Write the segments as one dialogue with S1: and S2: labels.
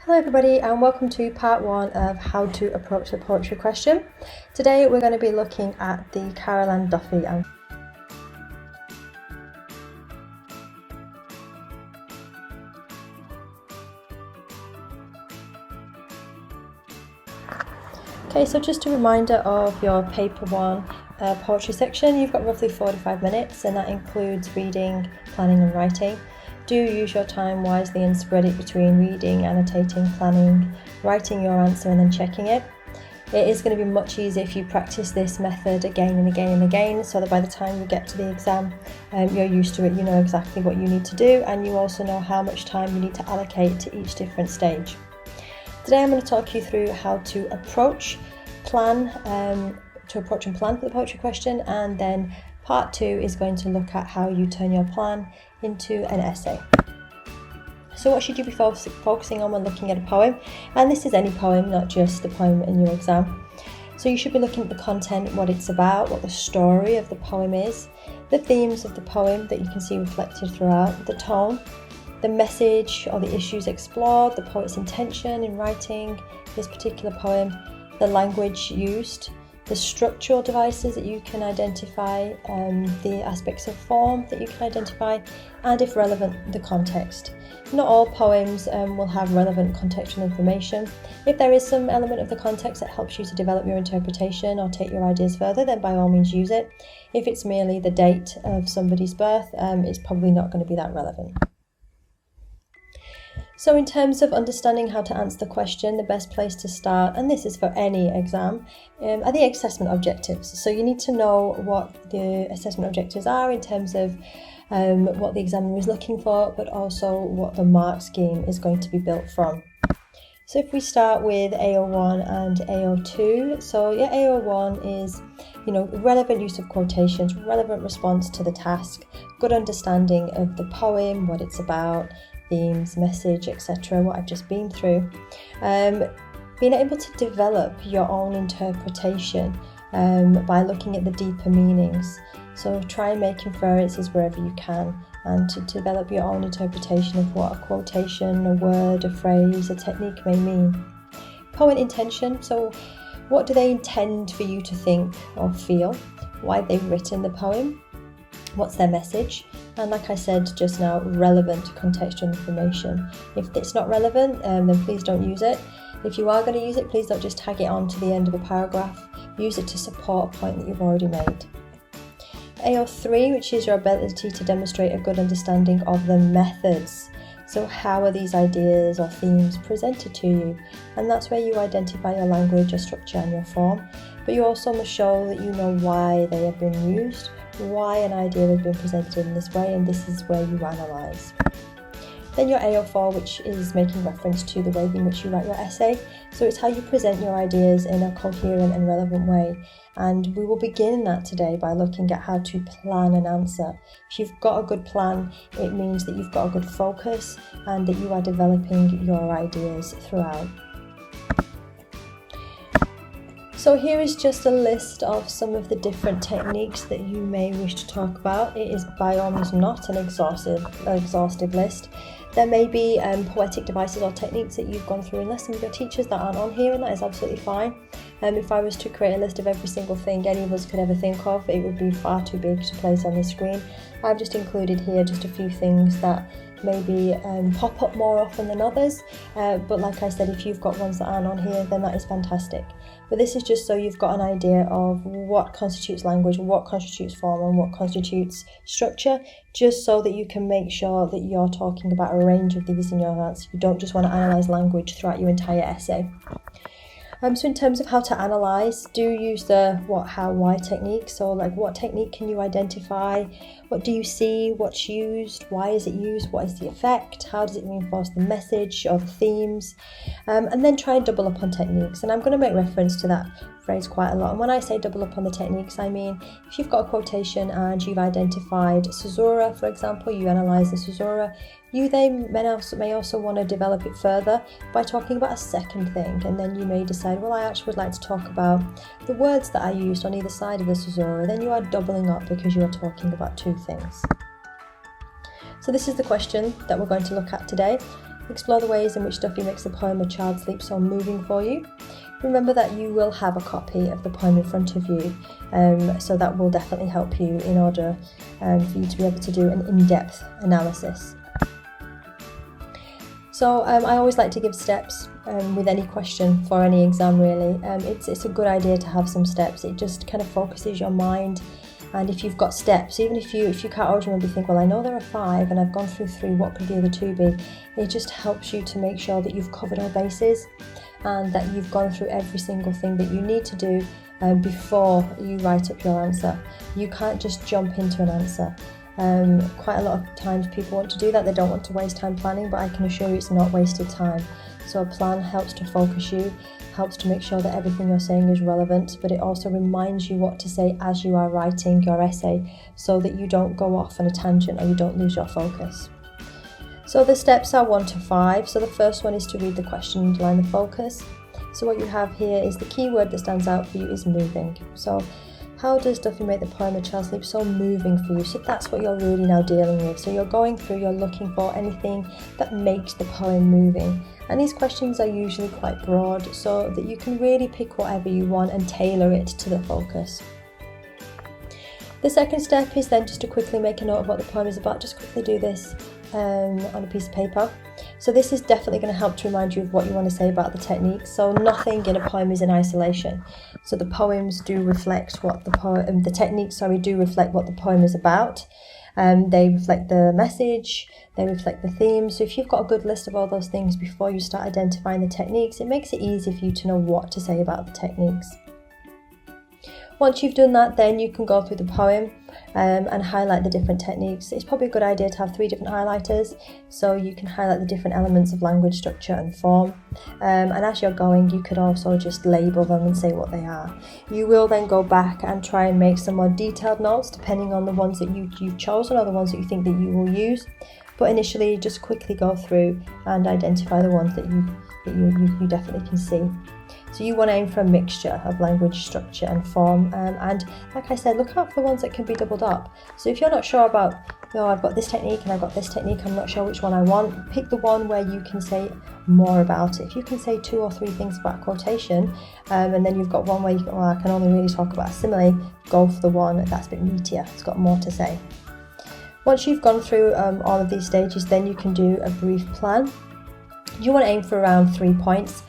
S1: Hello everybody and welcome to part 1 of how to approach the poetry question. Today we're going to be looking at the Carol and Duffy. Okay, so just a reminder of your paper 1 poetry section. You've got roughly 45 minutes and that includes reading, planning and writing. Do use your time wisely and spread it between reading, annotating, planning, writing your answer and then checking it. It is going to be much easier if you practice this method again and again and again, so that by the time you get to the exam you're used to it, you know exactly what you need to do, and you also know how much time you need to allocate to each different stage. Today I'm going to talk you through how to approach and plan for the poetry question, and then part 2 is going to look at how you turn your plan into an essay. So what should you be focusing on when looking at a poem? And this is any poem, not just the poem in your exam. So you should be looking at the content, what it's about, what the story of the poem is, the themes of the poem that you can see reflected throughout, the tone, the message or the issues explored, the poet's intention in writing this particular poem, the language used, the structural devices that you can identify, the aspects of form that you can identify, and if relevant, the context. Not all poems will have relevant contextual information. If there is some element of the context that helps you to develop your interpretation or take your ideas further, then by all means use it. If it's merely the date of somebody's birth, it's probably not going to be that relevant. So in terms of understanding how to answer the question, the best place to start, and this is for any exam, are the assessment objectives. So you need to know what the assessment objectives are in terms of what the examiner is looking for, but also what the mark scheme is going to be built from. So if we start with AO1 and AO2, so yeah, AO1 is, relevant use of quotations, relevant response to the task, good understanding of the poem, what it's about, themes, message, etc., what I've just been through. Being able to develop your own interpretation by looking at the deeper meanings. So try and make inferences wherever you can, and to develop your own interpretation of what a quotation, a word, a phrase, a technique may mean. Poet intention, so what do they intend for you to think or feel? Why they've written the poem? What's their message? And like I said just now, relevant contextual information. If it's not relevant, then please don't use it. If you are going to use it, please don't just tag it on to the end of a paragraph. Use it to support a point that you've already made. AO3, which is your ability to demonstrate a good understanding of the methods. So how are these ideas or themes presented to you? And that's where you identify your language, your structure and your form. But you also must show that you know why they have been used, why an idea has been presented in this way, and this is where you analyse. Then your AO4, which is making reference to the way in which you write your essay. So it's how you present your ideas in a coherent and relevant way. And we will begin that today by looking at how to plan an answer. If you've got a good plan, it means that you've got a good focus and that you are developing your ideas throughout. So here is just a list of some of the different techniques that you may wish to talk about. It is by all means not an exhaustive list. There may be poetic devices or techniques that you've gone through in lessons with your teachers that aren't on here, and that is absolutely fine. If I was to create a list of every single thing any of us could ever think of, it would be far too big to place on the screen. I've just included here just a few things that maybe pop up more often than others, but like I said, if you've got ones that aren't on here, then that is fantastic. But this is just so you've got an idea of what constitutes language, what constitutes form and what constitutes structure, just so that you can make sure that you're talking about a range of these in your answer. You don't just want to analyse language throughout your entire essay. So in terms of how to analyse, do use the what, how, why technique. So like, what technique can you identify? What do you see? What's used? Why is it used? What is the effect? How does it reinforce the message or the themes? And then try and double up on techniques. And I'm going to make reference to that phrase quite a lot. And when I say double up on the techniques, I mean if you've got a quotation and you've identified caesura, for example, you analyse the caesura, you then may also want to develop it further by talking about a second thing, and then you may decide, well, I actually would like to talk about the words that I used on either side of the caesura. Then you are doubling up because you are talking about two things. So this is the question that we're going to look at today. Explore the ways in which Duffy makes the poem A Child Sleep so moving for you. Remember that you will have a copy of the poem in front of you, so that will definitely help you in order for you to be able to do an in-depth analysis. So I always like to give steps with any question for any exam really. It's a good idea to have some steps. It just kind of focuses your mind, and if you've got steps, even if you can't always remember, you think, well, I know there are 5 and I've gone through 3, what could the other 2 be? It just helps you to make sure that you've covered all bases and that you've gone through every single thing that you need to do before you write up your answer. You can't just jump into an answer. Quite a lot of times people want to do that, they don't want to waste time planning, but I can assure you it's not wasted time. So a plan helps to focus you, helps to make sure that everything you're saying is relevant, but it also reminds you what to say as you are writing your essay, so that you don't go off on a tangent or you don't lose your focus. So the steps are 1 to 5. So the first one is to read the question and underline the focus. So what you have here is the key word that stands out for you is moving. So how does Duffy make the poem A Child Sleep so moving for you? So that's what you're really now dealing with. So you're going through, you're looking for anything that makes the poem moving. And these questions are usually quite broad, so that you can really pick whatever you want and tailor it to the focus. The second step is then just to quickly make a note of what the poem is about. Just quickly do this on a piece of paper. So this is definitely going to help to remind you of what you want to say about the technique. So nothing in a poem is in isolation. So the poems do reflect what the techniques do reflect what the poem is about. They reflect the message, they reflect the theme. So if you've got a good list of all those things before you start identifying the techniques, it makes it easy for you to know what to say about the techniques. Once you've done that, then you can go through the poem and highlight the different techniques. It's probably a good idea to have 3 different highlighters, so you can highlight the different elements of language, structure and form. And as you're going, you could also just label them and say what they are. You will then go back and try and make some more detailed notes, depending on the ones that you've chosen or the ones that you think that you will use. But initially, just quickly go through and identify the ones that you definitely can see. So you want to aim for a mixture of language, structure and form, and like I said, look out for the ones that can be doubled up. So if you're not sure about, I've got this technique and I've got this technique, I'm not sure which one I want, pick the one where you can say more about it. If you can say 2 or 3 things about quotation, and then you've got one where I can only really talk about a simile, go for the one that's a bit meatier, it's got more to say. Once you've gone through all of these stages, then you can do a brief plan. You want to aim for around 3 points.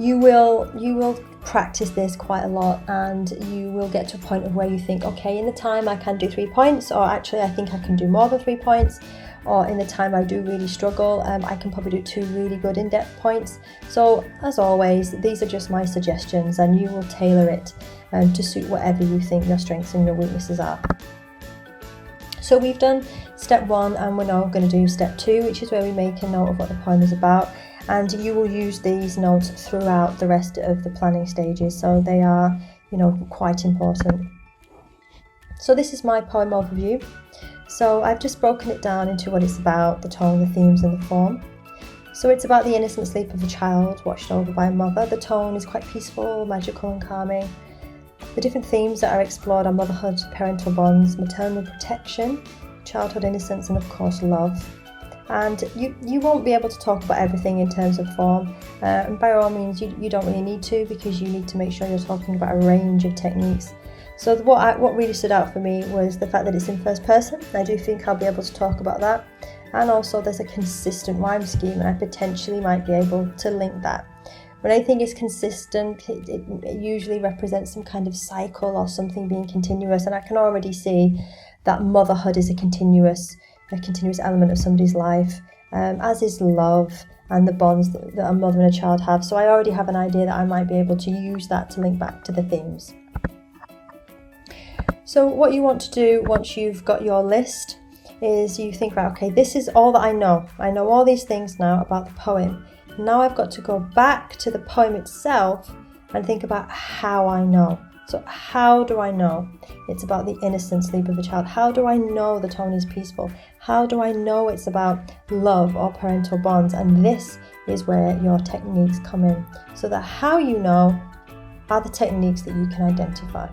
S1: You will practice this quite a lot, and you will get to a point of where you think, okay, in the time I can do 3 points, or actually I think I can do more than 3 points, or in the time I do really struggle, I can probably do 2 really good in-depth points. So as always, these are just my suggestions, and you will tailor it to suit whatever you think your strengths and your weaknesses are. So we've done step 1, and we're now going to do step 2, which is where we make a note of what the poem is about. And you will use these notes throughout the rest of the planning stages, so they are, quite important. So this is my poem overview. So I've just broken it down into what it's about, the tone, the themes and the form. So it's about the innocent sleep of a child watched over by a mother. The tone is quite peaceful, magical and calming. The different themes that are explored are motherhood, parental bonds, maternal protection, childhood innocence and of course love. And you won't be able to talk about everything in terms of form, and by all means you don't really need to, because you need to make sure you're talking about a range of techniques. So what really stood out for me was the fact that it's in first person. I do think I'll be able to talk about that, and also there's a consistent rhyme scheme, and I potentially might be able to link that. When anything is consistent, it usually represents some kind of cycle or something being continuous, and I can already see that motherhood is a continuous element of somebody's life, as is love and the bonds that a mother and a child have. So I already have an idea that I might be able to use that to link back to the themes. So what you want to do once you've got your list is you think, right, okay, this is all that I know. I know all these things now about the poem. Now I've got to go back to the poem itself and think about how I know. So how do I know it's about the innocent sleep of a child? How do I know the tone is peaceful? How do I know it's about love or parental bonds? And this is where your techniques come in. So the how you know are the techniques that you can identify.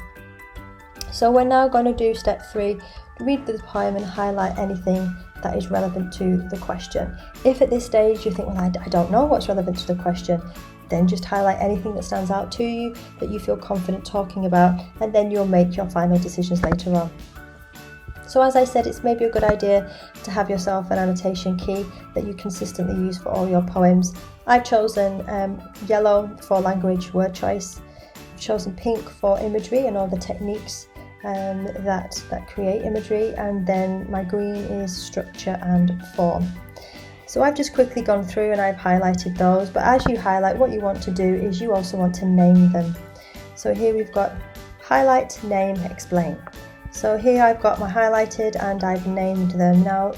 S1: So we're now going to do step 3, read the poem and highlight anything that is relevant to the question. If at this stage you think, well, I don't know what's relevant to the question, then just highlight anything that stands out to you that you feel confident talking about, and then you'll make your final decisions later on. So as I said, it's maybe a good idea to have yourself an annotation key that you consistently use for all your poems. I've chosen yellow for language word choice. I've chosen pink for imagery and all the techniques that create imagery, and then my green is structure and form. So I've just quickly gone through and I've highlighted those, but as you highlight, what you want to do is you also want to name them. So here we've got highlight, name, explain. So here I've got my highlighted and I've named them. Now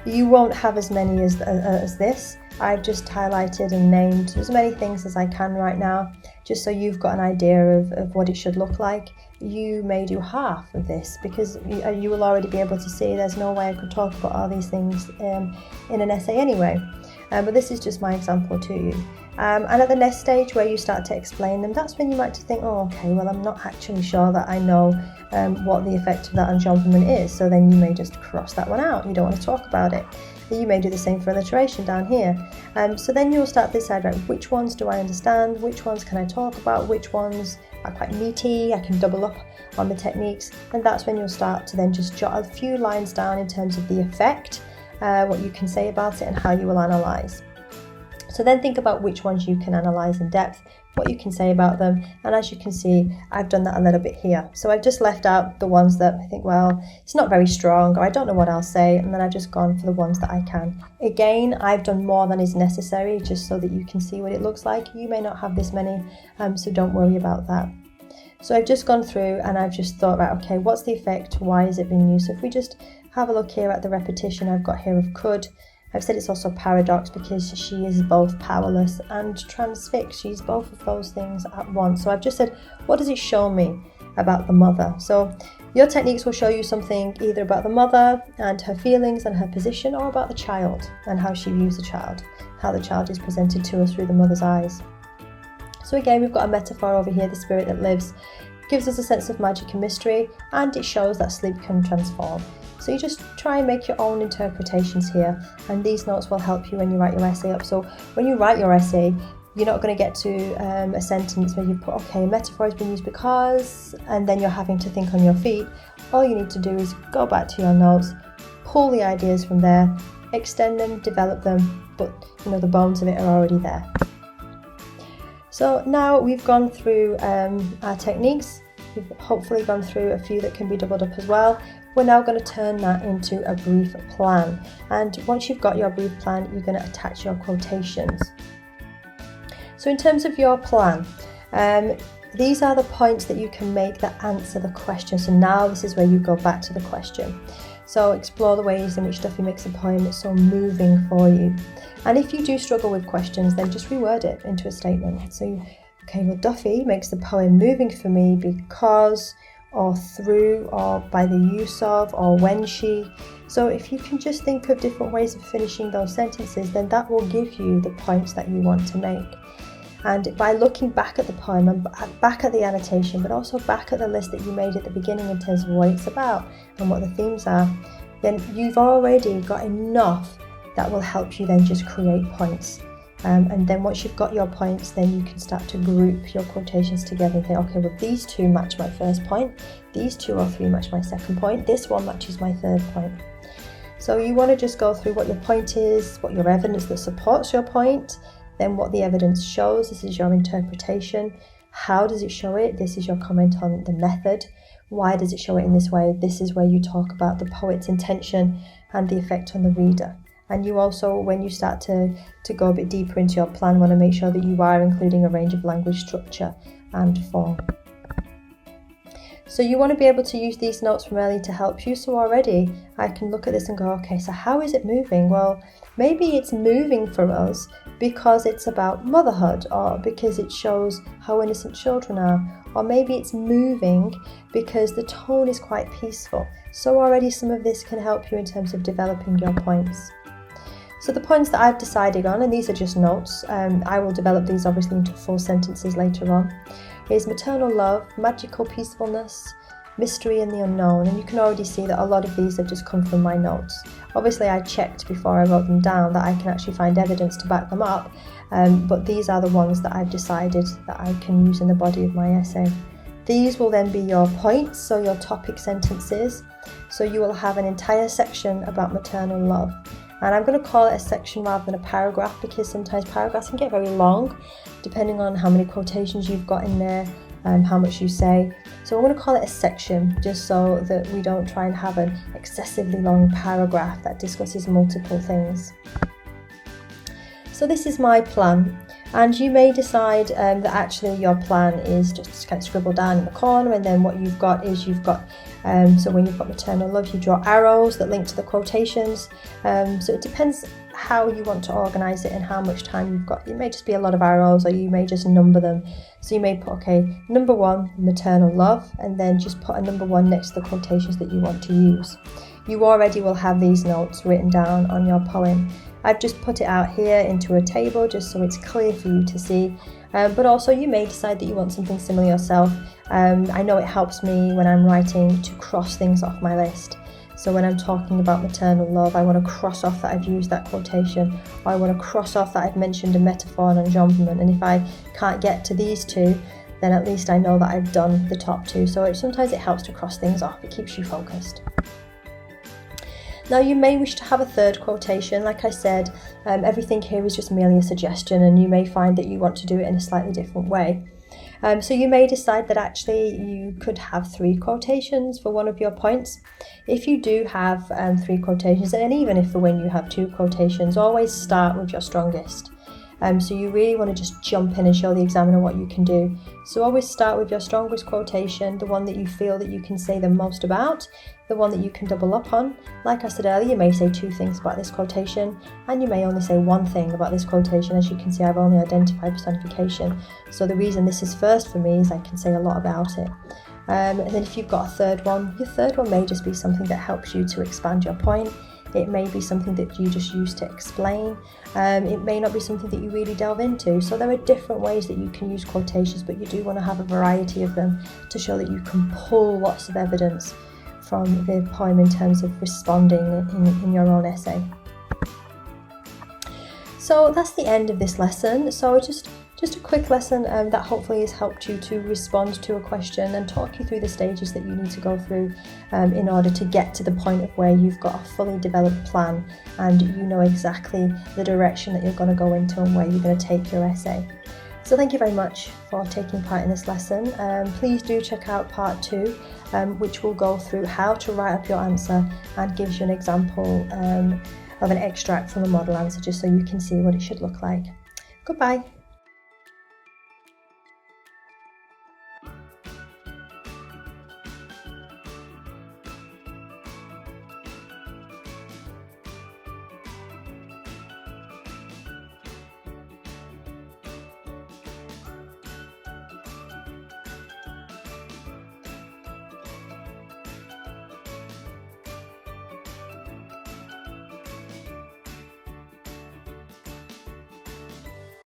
S1: you won't have as many as this. I've just highlighted and named as many things as I can right now, just so you've got an idea of what it should look like. You may do half of this because you will already be able to see there's no way I could talk about all these things in an essay anyway. But this is just my example to you. And at the next stage where you start to explain them, that's when you might think, oh, okay, well, I'm not actually sure that I know what the effect of that enjambment is. So then you may just cross that one out. You don't want to talk about it. You may do the same for alliteration down here. So then you'll start to decide, right, which ones do I understand? Which ones can I talk about? Which ones are quite meaty? I can double up on the techniques. And that's when you'll start to then just jot a few lines down in terms of the effect, what you can say about it and how you will analyse. So then think about which ones you can analyse in depth, what you can say about them, and as you can see, I've done that a little bit here. So I've just left out the ones that I think, well, it's not very strong, or I don't know what I'll say, and then I've just gone for the ones that I can. Again, I've done more than is necessary, just so that you can see what it looks like. You may not have this many, so don't worry about that. So I've just gone through and I've just thought, right, okay, what's the effect? Why is it being used? So if we just have a look here at the repetition I've got here of could, I've said it's also paradox because she is both powerless and transfixed. She's both of those things at once. So I've just said, what does it show me about the mother? So your techniques will show you something either about the mother and her feelings and her position, or about the child and how she views the child, how the child is presented to us through the mother's eyes. So again, we've got a metaphor over here, the spirit that lives, gives us a sense of magic and mystery, and it shows that sleep can transform. So you just try and make your own interpretations here, and these notes will help you when you write your essay up. So when you write your essay, you're not going to get to a sentence where you put, okay, a metaphor has been used because, and then you're having to think on your feet. All you need to do is go back to your notes, pull the ideas from there, extend them, develop them, but the bones of it are already there. So now we've gone through our techniques. We've hopefully gone through a few that can be doubled up as well. We're now going to turn that into a brief plan. And once you've got your brief plan, you're going to attach your quotations. So in terms of your plan, these are the points that you can make that answer the question. So now this is where you go back to the question. So explore the ways in which Duffy makes a poem that's so moving for you. And if you do struggle with questions, then just reword it into a statement. So, okay, well, Duffy makes the poem moving for me because, or through, or by the use of, or when she. So if you can just think of different ways of finishing those sentences, then that will give you the points that you want to make. And by looking back at the poem and back at the annotation, but also back at the list that you made at the beginning in terms of what it's about and what the themes are, then you've already got enough that will help you then just create points. And then once you've got your points, then you can start to group your quotations together and think, okay, well, these two match my first point, these 2 or 3 match my second point, this one matches my third point. So you want to just go through what your point is, what your evidence that supports your point, then what the evidence shows. This is your interpretation. How does it show it? This is your comment on the method. Why does it show it in this way? This is where you talk about the poet's intention and the effect on the reader. And you also, when you start to go a bit deeper into your plan, want to make sure that you are including a range of language structure and form. So you want to be able to use these notes from early to help you. So already I can look at this and go, okay, so how is it moving? Well, maybe it's moving for us because it's about motherhood, or because it shows how innocent children are, or maybe it's moving because the tone is quite peaceful. So already some of this can help you in terms of developing your points. So the points that I've decided on, and these are just notes, I will develop these obviously into full sentences later on, is maternal love, magical peacefulness, mystery and the unknown, and you can already see that a lot of these have just come from my notes. Obviously I checked before I wrote them down that I can actually find evidence to back them up, but these are the ones that I've decided that I can use in the body of my essay. These will then be your points, so your topic sentences. So you will have an entire section about maternal love. And I'm going to call it a section rather than a paragraph, because sometimes paragraphs can get very long, depending on how many quotations you've got in there and how much you say. So I'm going to call it a section, just so that we don't try and have an excessively long paragraph that discusses multiple things. So this is my plan, and you may decide that actually your plan is just kind of scribble down in the corner, and then what you've got is so when you've got maternal love, you draw arrows that link to the quotations. So it depends how you want to organise it and how much time you've got. It may just be a lot of arrows, or you may just number them. So you may put, okay, number 1, maternal love, and then just put a number 1 next to the quotations that you want to use. You already will have these notes written down on your poem. I've just put it out here into a table just so it's clear for you to see, but also you may decide that you want something similar yourself. I know it helps me when I'm writing to cross things off my list. So when I'm talking about maternal love, I want to cross off that I've used that quotation, or I want to cross off that I've mentioned a metaphor and enjambment, and if I can't get to these 2, then at least I know that I've done the top 2. So sometimes it helps to cross things off, it keeps you focused. Now you may wish to have a third quotation. Like I said, everything here is just merely a suggestion, and you may find that you want to do it in a slightly different way. So you may decide that actually you could have 3 quotations for one of your points. If you do have 3 quotations, and even if for when you have 2 quotations, always start with your strongest. So you really want to just jump in and show the examiner what you can do. So always start with your strongest quotation, the one that you feel that you can say the most about, the one that you can double up on. Like I said earlier, you may say 2 things about this quotation, and you may only say 1 thing about this quotation. As you can see, I've only identified personification. So the reason this is first for me is I can say a lot about it. And then if you've got a third one, your third one may just be something that helps you to expand your point. It may be something that you just use to explain. It may not be something that you really delve into. So there are different ways that you can use quotations, but you do want to have a variety of them to show that you can pull lots of evidence from the poem in terms of responding in your own essay. So that's the end of this lesson. So just a quick lesson that hopefully has helped you to respond to a question and talk you through the stages that you need to go through in order to get to the point of where you've got a fully developed plan and you know exactly the direction that you're going to go into and where you're going to take your essay. So thank you very much for taking part in this lesson. Please do check out part 2, which will go through how to write up your answer and gives you an example of an extract from a model answer, just so you can see what it should look like. Goodbye.